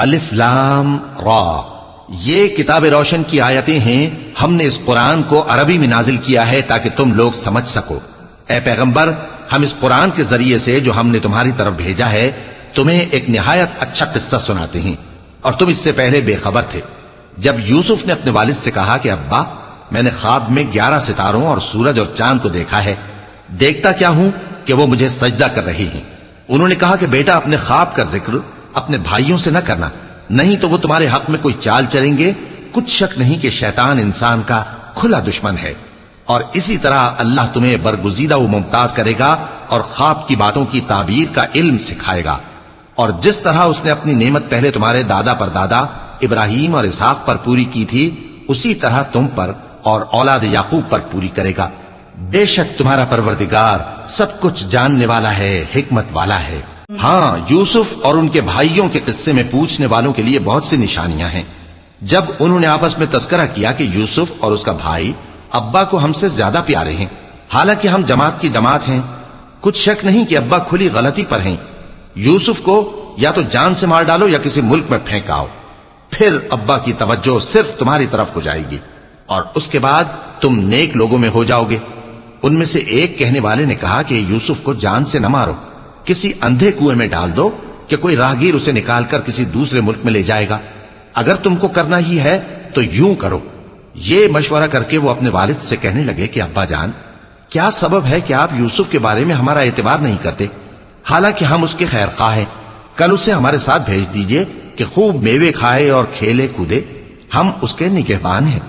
الف لام را، یہ کتاب روشن کی آیتیں ہیں. ہم نے اس قرآن کو عربی میں نازل کیا ہے تاکہ تم لوگ سمجھ سکو. اے پیغمبر، ہم اس قرآن کے ذریعے سے جو ہم نے تمہاری طرف بھیجا ہے تمہیں ایک نہایت اچھا قصہ سناتے ہیں، اور تم اس سے پہلے بے خبر تھے. جب یوسف نے اپنے والد سے کہا کہ ابا، میں نے خواب میں 11 ستاروں اور سورج اور چاند کو دیکھا ہے، دیکھتا کیا ہوں کہ وہ مجھے سجدہ کر رہی ہیں. انہوں نے کہا کہ بیٹا، اپنے خواب کا ذکر اپنے بھائیوں سے نہ کرنا، نہیں تو وہ تمہارے حق میں کوئی چال چلیں گے. کچھ شک نہیں کہ شیطان انسان کا کھلا دشمن ہے، اور اسی طرح اللہ تمہیں برگزیدہ و ممتاز کرے گا اور خواب کی باتوں کی تعبیر کا علم سکھائے گا. اور جس طرح اس نے اپنی نعمت پہلے تمہارے دادا پر دادا ابراہیم اور اسحاق پر پوری کی تھی، اسی طرح تم پر اور اولاد یعقوب پر پوری کرے گا. بے شک تمہارا پروردگار سب کچھ جاننے والا ہے، حکمت والا ہے. ہاں، یوسف اور ان کے بھائیوں کے قصے میں پوچھنے والوں کے لیے بہت سی نشانیاں ہیں. جب انہوں نے آپس میں تذکرہ کیا کہ یوسف اور اس کا بھائی ابا کو ہم سے زیادہ پیارے ہیں، حالانکہ ہم جماعت کی جماعت ہیں، کچھ شک نہیں کہ ابا کھلی غلطی پر ہیں. یوسف کو یا تو جان سے مار ڈالو یا کسی ملک میں پھینک آؤ، پھر ابا کی توجہ صرف تمہاری طرف ہو جائے گی، اور اس کے بعد تم نیک لوگوں میں ہو جاؤ گے. ان میں سے ایک کہنے والے نے کہا کہ یوسف کو جان سے نہ مارو، کسی اندھے کنویں میں ڈال دو کہ کوئی راہگیر اسے نکال کر کسی دوسرے ملک میں لے جائے گا. اگر تم کو کرنا ہی ہے تو یوں کرو. یہ مشورہ کر کے وہ اپنے والد سے کہنے لگے کہ ابا جان، کیا سبب ہے کہ آپ یوسف کے بارے میں ہمارا اعتبار نہیں کرتے، حالانکہ ہم اس کے خیر خواہ ہیں. کل اسے ہمارے ساتھ بھیج دیجئے کہ خوب میوے کھائے اور کھیلے کودے، ہم اس کے نگہبان ہیں.